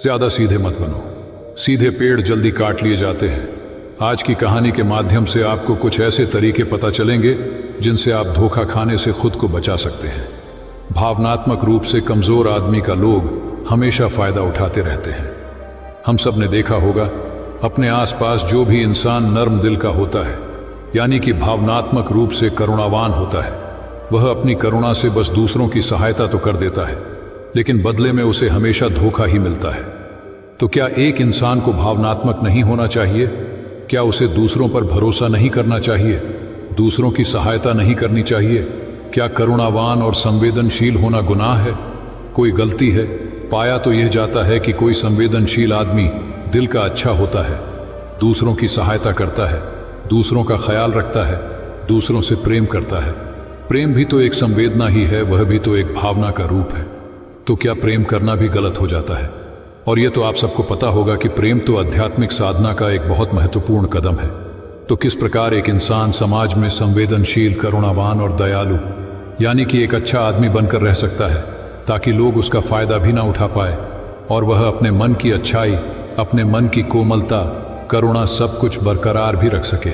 ज्यादा सीधे मत बनो। सीधे पेड़ जल्दी काट लिए जाते हैं। आज की कहानी के माध्यम से आपको कुछ ऐसे तरीके पता चलेंगे जिनसे आप धोखा खाने से खुद को बचा सकते हैं। भावनात्मक रूप से कमजोर आदमी का लोग हमेशा फायदा उठाते रहते हैं। हम सब ने देखा होगा, अपने आसपास जो भी इंसान नर्म दिल का होता है, यानी कि भावनात्मक रूप से करुणावान होता है, वह अपनी करुणा से बस दूसरों की सहायता तो कर देता है, लेकिन बदले में उसे हमेशा धोखा ही मिलता है। तो क्या एक इंसान को भावनात्मक नहीं होना चाहिए? क्या उसे दूसरों पर भरोसा नहीं करना चाहिए? दूसरों की सहायता नहीं करनी चाहिए? क्या करुणावान और संवेदनशील होना गुनाह है? कोई गलती है? पाया तो यह जाता है कि कोई संवेदनशील आदमी दिल का अच्छा होता है, दूसरों की सहायता करता है, दूसरों का ख्याल रखता है, दूसरों से प्रेम करता है। प्रेम भी तो एक संवेदना ही है, वह भी तो एक भावना का रूप है। तो क्या प्रेम करना भी गलत हो जाता है? और यह तो आप सबको पता होगा कि प्रेम तो आध्यात्मिक साधना का एक बहुत महत्वपूर्ण कदम है। तो किस प्रकार एक इंसान समाज में संवेदनशील, करुणावान और दयालु, यानी कि एक अच्छा आदमी बनकर रह सकता है, ताकि लोग उसका फायदा भी ना उठा पाए और वह अपने मन की अच्छाई, अपने मन की कोमलता, करुणा सब कुछ बरकरार भी रख सके।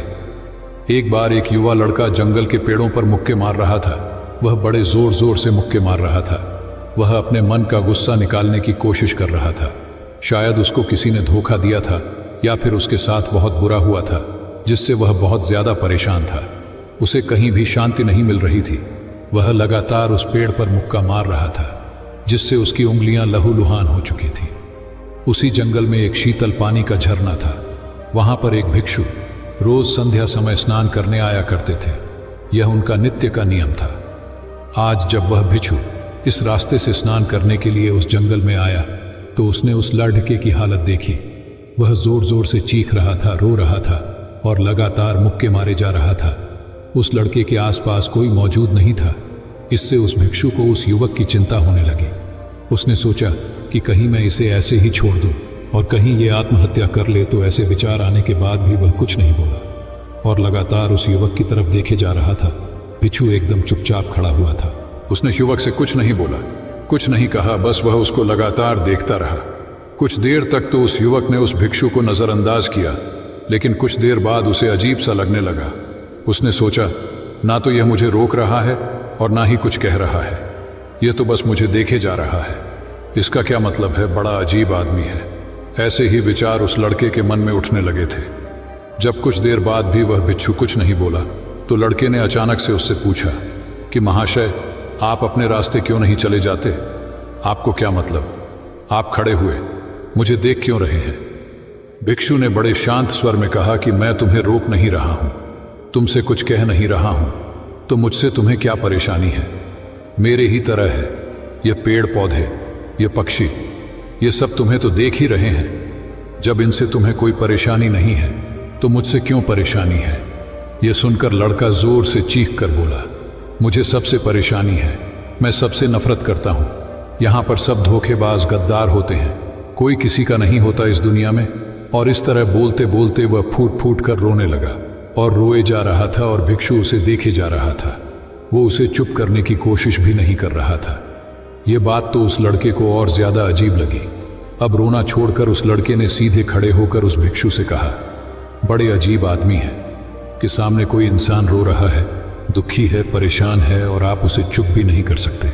एक बार एक युवा लड़का जंगल के पेड़ों पर मुक्के मार रहा था। वह बड़े जोर जोर से मुक्के मार रहा था। वह अपने मन का गुस्सा निकालने की कोशिश कर रहा था। शायद उसको किसी ने धोखा दिया था या फिर उसके साथ बहुत बुरा हुआ था, जिससे वह बहुत ज्यादा परेशान था। उसे कहीं भी शांति नहीं मिल रही थी। वह लगातार उस पेड़ पर मुक्का मार रहा था, जिससे उसकी उंगलियां लहूलुहान हो चुकी थी। उसी जंगल में एक शीतल पानी का झरना था। वहां पर एक भिक्षु रोज संध्या समय स्नान करने आया करते थे। यह उनका नित्य का नियम था। आज जब वह भिक्षु इस रास्ते से स्नान करने के लिए उस जंगल में आया, तो उसने उस लड़के की हालत देखी। वह जोर जोर से चीख रहा था, रो रहा था और लगातार मुक्के मारे जा रहा था। उस लड़के के आसपास कोई मौजूद नहीं था। इससे उस भिक्षु को उस युवक की चिंता होने लगी। उसने सोचा कि कहीं मैं इसे ऐसे ही छोड़ दूं और कहीं ये आत्महत्या कर ले। तो ऐसे विचार आने के बाद भी वह कुछ नहीं बोला और लगातार उस युवक की तरफ देखे जा रहा था। भिक्षु एकदम चुपचाप खड़ा हुआ था। उसने युवक से कुछ नहीं बोला, कुछ नहीं कहा, बस वह उसको लगातार देखता रहा। कुछ देर तक तो उस युवक ने उस भिक्षु को नजरअंदाज किया, लेकिन कुछ देर बाद उसे अजीब सा लगने लगा। उसने सोचा, ना तो यह मुझे रोक रहा है और ना ही कुछ कह रहा है, यह तो बस मुझे देखे जा रहा है। इसका क्या मतलब है? बड़ा अजीब आदमी है। ऐसे ही विचार उस लड़के के मन में उठने लगे थे। जब कुछ देर बाद भी वह भिक्षु कुछ नहीं बोला, तो लड़के ने अचानक से उससे पूछा कि महाशय, आप अपने रास्ते क्यों नहीं चले जाते? आपको क्या मतलब? आप खड़े हुए मुझे देख क्यों रहे हैं? भिक्षु ने बड़े शांत स्वर में कहा कि मैं तुम्हें रोक नहीं रहा हूं, तुमसे कुछ कह नहीं रहा हूं, तो मुझसे तुम्हें क्या परेशानी है? मेरे ही तरह है। ये पेड़ पौधे, ये पक्षी, ये सब तुम्हें तो देख ही रहे हैं। जब इनसे तुम्हें कोई परेशानी नहीं है, तो मुझसे क्यों परेशानी है? यह सुनकर लड़का जोर से चीख कर बोला, मुझे सबसे परेशानी है। मैं सबसे नफरत करता हूं। यहां पर सब धोखेबाज, गद्दार होते हैं, कोई किसी का नहीं होता इस दुनिया में। और इस तरह बोलते बोलते वह फूट फूट कर रोने लगा और रोए जा रहा था और भिक्षु उसे देखे जा रहा था। वो उसे चुप करने की कोशिश भी नहीं कर रहा था। यह बात तो उस लड़के को और ज्यादा अजीब लगी। अब रोना छोड़कर उस लड़के ने सीधे खड़े होकर उस भिक्षु से कहा, बड़े अजीब आदमी है कि सामने कोई इंसान रो रहा है, दुखी है, परेशान है और आप उसे चुप भी नहीं कर सकते।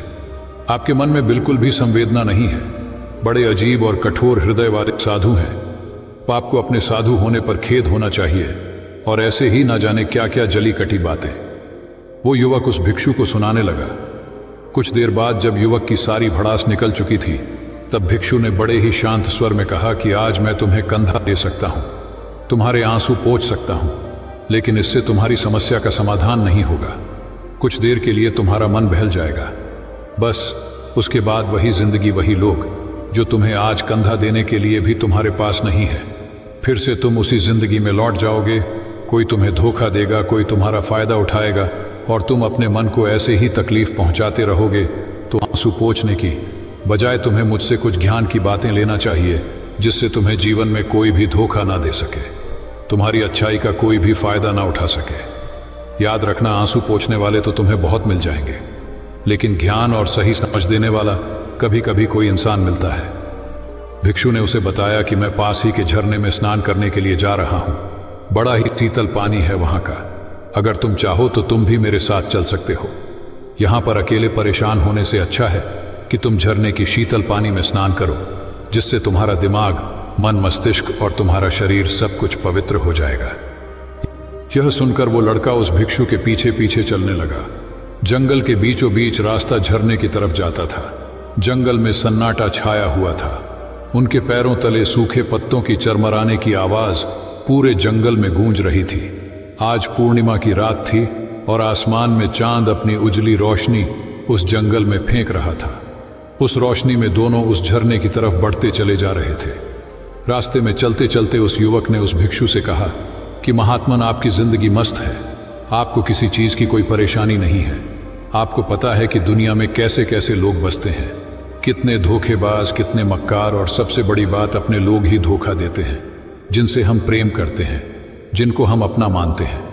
आपके मन में बिल्कुल भी संवेदना नहीं है। बड़े अजीब और कठोर हृदय वाले साधु हैं। आपको अपने साधु होने पर खेद होना चाहिए और ऐसे ही ना जाने क्या क्या जली कटी बातें वो युवक उस भिक्षु को सुनाने लगा। कुछ देर बाद जब युवक की सारी भड़ास निकल चुकी थी, तब भिक्षु ने बड़े ही शांत स्वर में कहा कि आज मैं तुम्हें कंधा दे सकता हूं, तुम्हारे आंसू पोंछ सकता हूं, लेकिन इससे तुम्हारी समस्या का समाधान नहीं होगा। कुछ देर के लिए तुम्हारा मन बहल जाएगा, बस उसके बाद वही जिंदगी, वही लोग जो तुम्हें आज कंधा देने के लिए भी तुम्हारे पास नहीं है। फिर से तुम उसी जिंदगी में लौट जाओगे। कोई तुम्हें धोखा देगा, कोई तुम्हारा फायदा उठाएगा और तुम अपने मन को ऐसे ही तकलीफ पहुंचाते रहोगे। तो आंसू पोंछने की बजाय तुम्हें मुझसे कुछ ज्ञान की बातें लेना चाहिए, जिससे तुम्हें जीवन में कोई भी धोखा ना दे सके, तुम्हारी अच्छाई का कोई भी फायदा ना उठा सके। याद रखना, आंसू पोंछने वाले तो तुम्हें बहुत मिल जाएंगे, लेकिन ज्ञान और सही समझ देने वाला कभी कभी कोई इंसान मिलता है। भिक्षु ने उसे बताया कि मैं पास ही के झरने में स्नान करने के लिए जा रहा हूं। बड़ा ही शीतल पानी है वहां का। अगर तुम चाहो तो तुम भी मेरे साथ चल सकते हो। यहां पर अकेले परेशान होने से अच्छा है कि तुम झरने की शीतल पानी में स्नान करो, जिससे तुम्हारा दिमाग, मन, मस्तिष्क और तुम्हारा शरीर सब कुछ पवित्र हो जाएगा। यह सुनकर वो लड़का उस भिक्षु के पीछे पीछे चलने लगा। जंगल के बीचों बीच रास्ता झरने की तरफ जाता था। जंगल में सन्नाटा छाया हुआ था। उनके पैरों तले सूखे पत्तों की चरमराने की आवाज पूरे जंगल में गूंज रही थी। आज पूर्णिमा की रात थी और आसमान में चांद अपनी उजली रोशनी उस जंगल में फेंक रहा था। उस रोशनी में दोनों उस झरने की तरफ बढ़ते चले जा रहे थे। रास्ते में चलते चलते उस युवक ने उस भिक्षु से कहा कि महात्मन, आपकी जिंदगी मस्त है। आपको किसी चीज की कोई परेशानी नहीं है। आपको पता है कि दुनिया में कैसे कैसे लोग बसते हैं, कितने धोखेबाज, कितने मक्कार, और सबसे बड़ी बात, अपने लोग ही धोखा देते हैं जिनसे हम प्रेम करते हैं, जिनको हम अपना मानते हैं।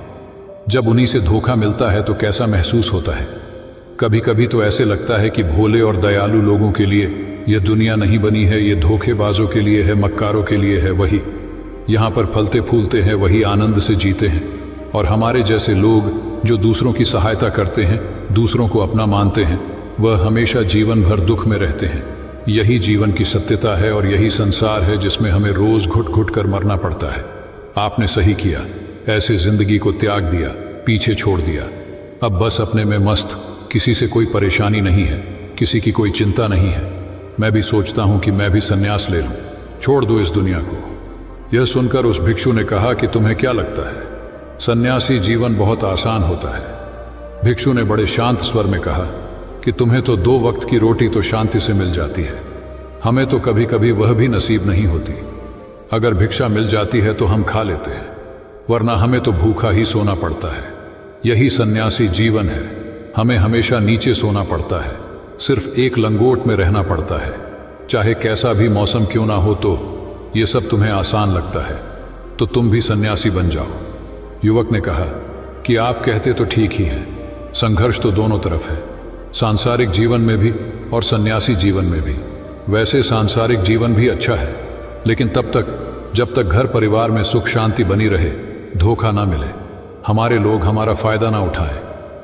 जब उन्हीं से धोखा मिलता है तो कैसा महसूस होता है। कभी कभी तो ऐसे लगता है कि भोले और दयालु लोगों के लिए यह दुनिया नहीं बनी है, ये धोखेबाजों के लिए है, मक्कारों के लिए है। वही यहाँ पर फलते फूलते हैं, वही आनंद से जीते हैं, और हमारे जैसे लोग जो दूसरों की सहायता करते हैं, दूसरों को अपना मानते हैं, वह हमेशा जीवन भर दुख में रहते हैं। यही जीवन की सत्यता है और यही संसार है जिसमें हमें रोज घुट घुट कर मरना पड़ता है। आपने सही किया, ऐसे जिंदगी को त्याग दिया, पीछे छोड़ दिया। अब बस अपने में मस्त, किसी से कोई परेशानी नहीं है, किसी की कोई चिंता नहीं है। मैं भी सोचता हूं कि मैं भी संन्यास ले लूं, छोड़ दो इस दुनिया को। यह सुनकर उस भिक्षु ने कहा कि तुम्हें क्या लगता है, सन्यासी जीवन बहुत आसान होता है। भिक्षु ने बड़े शांत स्वर में कहा कि तुम्हें तो 2 वक्त की रोटी तो शांति से मिल जाती है, हमें तो कभी कभी वह भी नसीब नहीं होती। अगर भिक्षा मिल जाती है तो हम खा लेते हैं, वरना हमें तो भूखा ही सोना पड़ता है। यही सन्यासी जीवन है। हमें हमेशा नीचे सोना पड़ता है, सिर्फ एक लंगोट में रहना पड़ता है, चाहे कैसा भी मौसम क्यों ना हो। तो ये सब तुम्हें आसान लगता है, तो तुम भी सन्यासी बन जाओ। युवक ने कहा कि आप कहते तो ठीक ही है, संघर्ष तो दोनों तरफ है, सांसारिक जीवन में भी और सन्यासी जीवन में भी। वैसे सांसारिक जीवन भी अच्छा है, लेकिन तब तक जब तक घर परिवार में सुख शांति बनी रहे, धोखा ना मिले, हमारे लोग हमारा फायदा ना उठाए,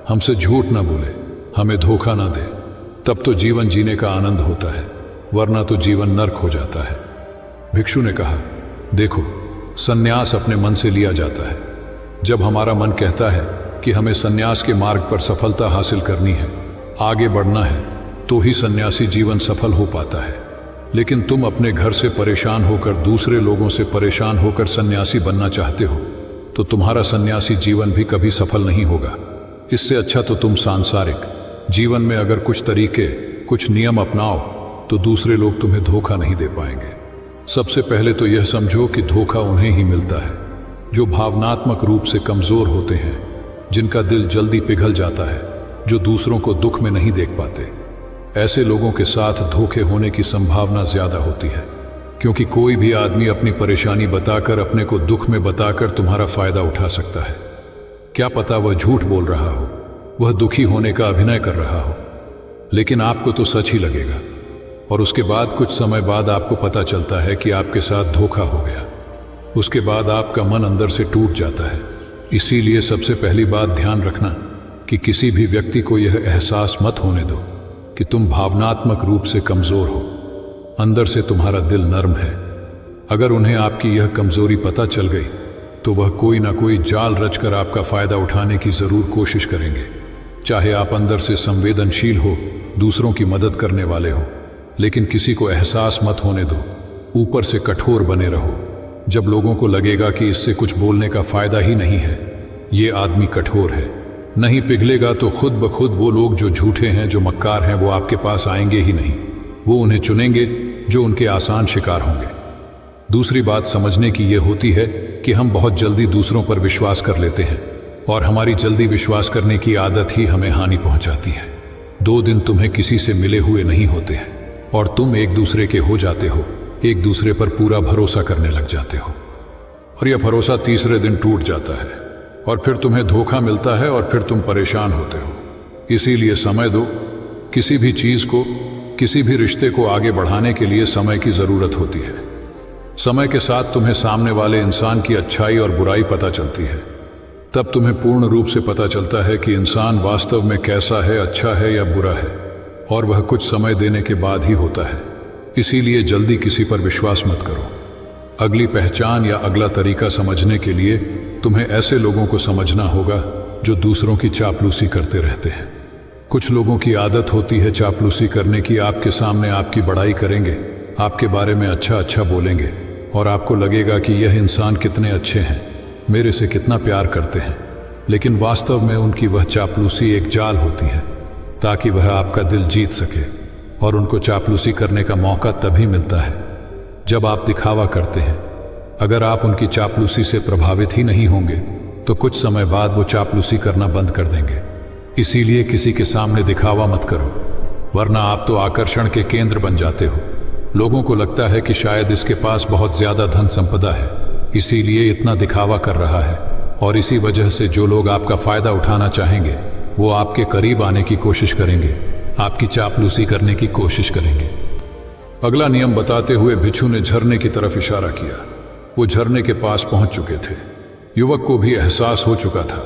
हमसे झूठ ना बोले, हमें धोखा ना दे, तब तो जीवन जीने का आनंद होता है, वरना तो जीवन नर्क हो जाता है। भिक्षु ने कहा, देखो, सन्यास अपने मन से लिया जाता है। जब हमारा मन कहता है कि हमें सन्यास के मार्ग पर सफलता हासिल करनी है, आगे बढ़ना है, तो ही सन्यासी जीवन सफल हो पाता है। लेकिन तुम अपने घर से परेशान होकर, दूसरे लोगों से परेशान होकर सन्यासी बनना चाहते हो, तो तुम्हारा सन्यासी जीवन भी कभी सफल नहीं होगा। इससे अच्छा तो तुम सांसारिक जीवन में अगर कुछ तरीके, कुछ नियम अपनाओ, तो दूसरे लोग तुम्हें धोखा नहीं दे पाएंगे। सबसे पहले तो यह समझो कि धोखा उन्हें ही मिलता है जो भावनात्मक रूप से कमजोर होते हैं, जिनका दिल जल्दी पिघल जाता है, जो दूसरों को दुख में नहीं देख पाते। ऐसे लोगों के साथ धोखे होने की संभावना ज्यादा होती है, क्योंकि कोई भी आदमी अपनी परेशानी बताकर, अपने को दुख में बताकर तुम्हारा फायदा उठा सकता है। क्या पता वह झूठ बोल रहा हो, वह दुखी होने का अभिनय कर रहा हो, लेकिन आपको तो सच ही लगेगा, और उसके बाद कुछ समय बाद आपको पता चलता है कि आपके साथ धोखा हो गया। उसके बाद आपका मन अंदर से टूट जाता है। इसीलिए सबसे पहली बात ध्यान रखना कि किसी भी व्यक्ति को यह एहसास मत होने दो कि तुम भावनात्मक रूप से कमजोर हो, अंदर से तुम्हारा दिल नर्म है। अगर उन्हें आपकी यह कमजोरी पता चल गई तो वह कोई ना कोई जाल रचकर आपका फायदा उठाने की जरूर कोशिश करेंगे। चाहे आप अंदर से संवेदनशील हो, दूसरों की मदद करने वाले हो, लेकिन किसी को एहसास मत होने दो। ऊपर से कठोर बने रहो। जब लोगों को लगेगा कि इससे कुछ बोलने का फायदा ही नहीं है, ये आदमी कठोर है, नहीं पिघलेगा, तो खुद ब खुद वो लोग जो झूठे हैं, जो मक्कार हैं, वो आपके पास आएंगे ही नहीं। वो उन्हें चुनेंगे जो उनके आसान शिकार होंगे। दूसरी बात समझने की ये होती है कि हम बहुत जल्दी दूसरों पर विश्वास कर लेते हैं, और हमारी जल्दी विश्वास करने की आदत ही हमें हानि पहुंचाती है। 2 दिन तुम्हें किसी से मिले हुए नहीं होते हैं और तुम एक दूसरे के हो जाते हो, एक दूसरे पर पूरा भरोसा करने लग जाते हो, और यह भरोसा तीसरे दिन टूट जाता है और फिर तुम्हें धोखा मिलता है और फिर तुम परेशान होते हो। इसीलिए समय दो, किसी भी चीज को, किसी भी रिश्ते को आगे बढ़ाने के लिए समय की जरूरत होती है। समय के साथ तुम्हें सामने वाले इंसान की अच्छाई और बुराई पता चलती है। तब तुम्हें पूर्ण रूप से पता चलता है कि इंसान वास्तव में कैसा है, अच्छा है या बुरा है, और वह कुछ समय देने के बाद ही होता है। इसीलिए जल्दी किसी पर विश्वास मत करो। अगली पहचान या अगला तरीका समझने के लिए तुम्हें ऐसे लोगों को समझना होगा जो दूसरों की चापलूसी करते रहते हैं। कुछ लोगों की आदत होती है चापलूसी करने की। आपके सामने आपकी बड़ाई करेंगे, आपके बारे में अच्छा अच्छा बोलेंगे, और आपको लगेगा कि यह इंसान कितने अच्छे हैं, मेरे से कितना प्यार करते हैं। लेकिन वास्तव में उनकी वह चापलूसी एक जाल होती है, ताकि वह आपका दिल जीत सके। और उनको चापलूसी करने का मौका तभी मिलता है जब आप दिखावा करते हैं। अगर आप उनकी चापलूसी से प्रभावित ही नहीं होंगे तो कुछ समय बाद वो चापलूसी करना बंद कर देंगे। इसीलिए किसी के सामने दिखावा मत करो, वरना आप तो आकर्षण के केंद्र बन जाते हो। लोगों को लगता है कि शायद इसके पास बहुत ज्यादा धन संपदा है, इसीलिए इतना दिखावा कर रहा है, और इसी वजह से जो लोग आपका फायदा उठाना चाहेंगे वो आपके करीब आने की कोशिश करेंगे, आपकी चापलूसी करने की कोशिश करेंगे। अगला नियम बताते हुए भिक्षु ने झरने की तरफ इशारा किया। वो झरने के पास पहुंच चुके थे। युवक को भी एहसास हो चुका था,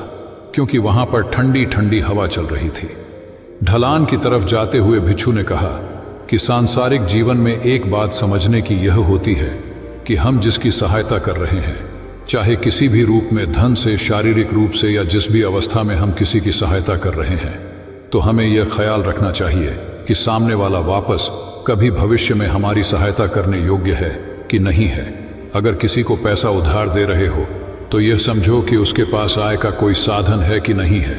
क्योंकि वहां पर ठंडी ठंडी हवा चल रही थी। ढलान की तरफ जाते हुए भिक्षु ने कहा कि सांसारिक जीवन में एक बात समझने की यह होती है कि हम जिसकी सहायता कर रहे हैं, चाहे किसी भी रूप में, धन से, शारीरिक रूप से, या जिस भी अवस्था में हम किसी की सहायता कर रहे हैं, तो हमें यह ख्याल रखना चाहिए कि सामने वाला वापस कभी भविष्य में हमारी सहायता करने योग्य है कि नहीं है। अगर किसी को पैसा उधार दे रहे हो तो यह समझो कि उसके पास आय का कोई साधन है कि नहीं है।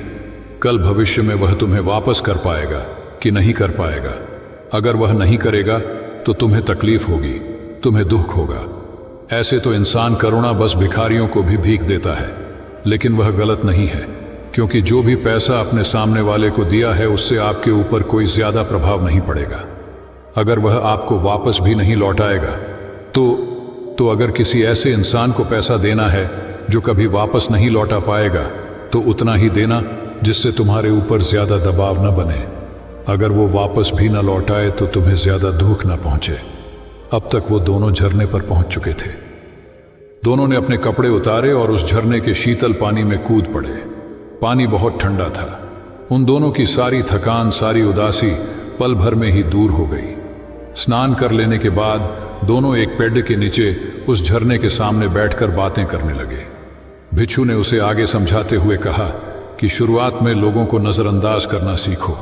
कल भविष्य में वह तुम्हें वापस कर पाएगा कि नहीं कर पाएगा। अगर वह नहीं करेगा तो तुम्हें तकलीफ होगी, तुम्हें दुख होगा। ऐसे तो इंसान करुणा बस भिखारियों को भी भीख देता है, लेकिन वह गलत नहीं है, क्योंकि जो भी पैसा अपने सामने वाले को दिया है उससे आपके ऊपर कोई ज्यादा प्रभाव नहीं पड़ेगा। अगर वह आपको वापस भी नहीं लौटाएगा तो अगर किसी ऐसे इंसान को पैसा देना है जो कभी वापस नहीं लौटा पाएगा, तो उतना ही देना जिससे तुम्हारे ऊपर ज्यादा दबाव न बने। अगर वो वापस भी न लौटाए तो तुम्हें ज्यादा दुख न पहुंचे। अब तक वो दोनों झरने पर पहुंच चुके थे। दोनों ने अपने कपड़े उतारे और उस झरने के शीतल पानी में कूद पड़े। पानी बहुत ठंडा था। उन दोनों की सारी थकान, सारी उदासी पल भर में ही दूर हो गई। स्नान कर लेने के बाद दोनों एक पेड़ के नीचे उस झरने के सामने बैठकर बातें करने लगे। भिक्षु ने उसे आगे समझाते हुए कहा कि शुरुआत में लोगों को नजरअंदाज करना सीखो।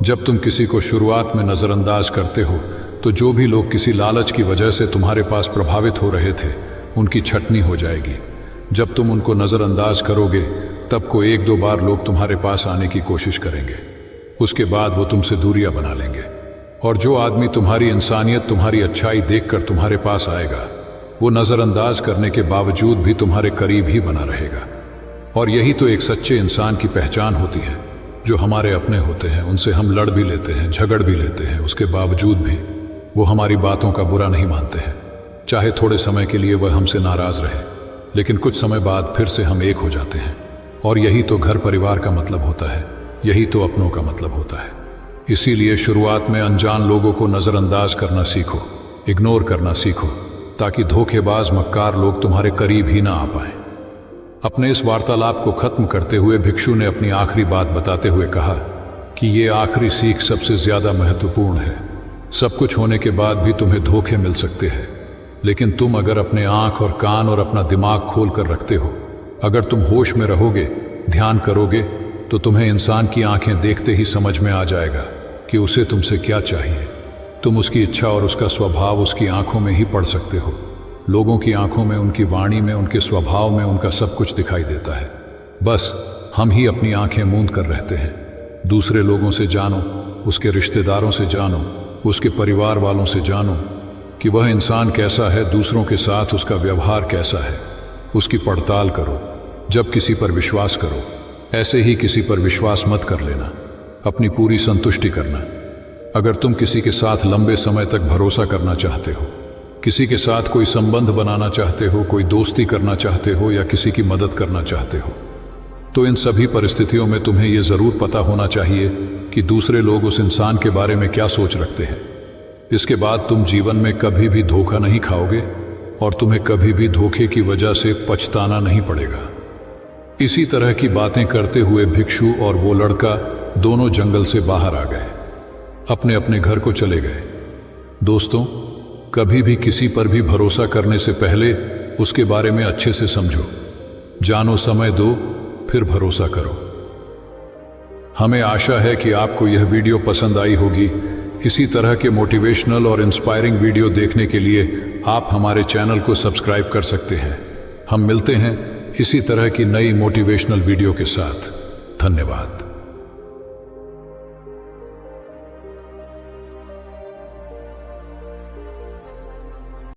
जब तुम किसी को शुरुआत में नजरअंदाज करते हो तो जो भी लोग किसी लालच की वजह से तुम्हारे पास प्रभावित हो रहे थे, उनकी छटनी हो जाएगी। जब तुम उनको नजरअंदाज करोगे तब को एक दो बार लोग तुम्हारे पास आने की कोशिश करेंगे। उसके बाद वो तुमसे दूरियां बना लेंगे। और जो आदमी तुम्हारी इंसानियत, तुम्हारी अच्छाई देखकर तुम्हारे पास आएगा, वो नजरअंदाज करने के बावजूद भी तुम्हारे करीब ही बना रहेगा। और यही तो एक सच्चे इंसान की पहचान होती है। जो हमारे अपने होते हैं उनसे हम लड़ भी लेते हैं, झगड़ भी लेते हैं, उसके बावजूद भी वो हमारी बातों का बुरा नहीं मानते हैं। चाहे थोड़े समय के लिए वह हमसे नाराज रहे, लेकिन कुछ समय बाद फिर से हम एक हो जाते हैं। और यही तो घर परिवार का मतलब होता है, यही तो अपनों का मतलब होता है। इसीलिए शुरुआत में अनजान लोगों को नजरअंदाज करना सीखो, इग्नोर करना सीखो, ताकि धोखेबाज, मक्कार लोग तुम्हारे करीब ही ना आ पाए। अपने इस वार्तालाप को खत्म करते हुए भिक्षु ने अपनी आखिरी बात बताते हुए कहा कि ये आखिरी सीख सबसे ज्यादा महत्वपूर्ण है। सब कुछ होने के बाद भी तुम्हें धोखे मिल सकते हैं, लेकिन तुम अगर अपने आंख और कान और अपना दिमाग खोल कर रखते हो, अगर तुम होश में रहोगे, ध्यान करोगे, तो तुम्हें इंसान की आंखें देखते ही समझ में आ जाएगा कि उसे तुमसे क्या चाहिए। तुम उसकी इच्छा और उसका स्वभाव उसकी आंखों में ही पढ़ सकते हो। लोगों की आंखों में, उनकी वाणी में, उनके स्वभाव में उनका सब कुछ दिखाई देता है। बस हम ही अपनी आंखें मूंद कर रहते हैं। दूसरे लोगों से जानो, उसके रिश्तेदारों से जानो, उसके परिवार वालों से जानो कि वह इंसान कैसा है, दूसरों के साथ उसका व्यवहार कैसा है। उसकी पड़ताल करो। जब किसी पर विश्वास करो, ऐसे ही किसी पर विश्वास मत कर लेना, अपनी पूरी संतुष्टि करना। अगर तुम किसी के साथ लंबे समय तक भरोसा करना चाहते हो, किसी के साथ कोई संबंध बनाना चाहते हो, कोई दोस्ती करना चाहते हो या किसी की मदद करना चाहते हो, तो इन सभी परिस्थितियों में तुम्हें यह जरूर पता होना चाहिए कि दूसरे लोग उस इंसान के बारे में क्या सोच रखते हैं। इसके बाद तुम जीवन में कभी भी धोखा नहीं खाओगे और तुम्हें कभी भी धोखे की वजह से पछताना नहीं पड़ेगा। इसी तरह की बातें करते हुए भिक्षु और वो लड़का दोनों जंगल से बाहर आ गए, अपने अपने घर को चले गए। दोस्तों, कभी भी किसी पर भी भरोसा करने से पहले उसके बारे में अच्छे से समझो, जानो, समय दो, फिर भरोसा करो। हमें आशा है कि आपको यह वीडियो पसंद आई होगी। इसी तरह के मोटिवेशनल और इंस्पायरिंग वीडियो देखने के लिए आप हमारे चैनल को सब्सक्राइब कर सकते हैं। हम मिलते हैं इसी तरह की नई मोटिवेशनल वीडियो के साथ। धन्यवाद।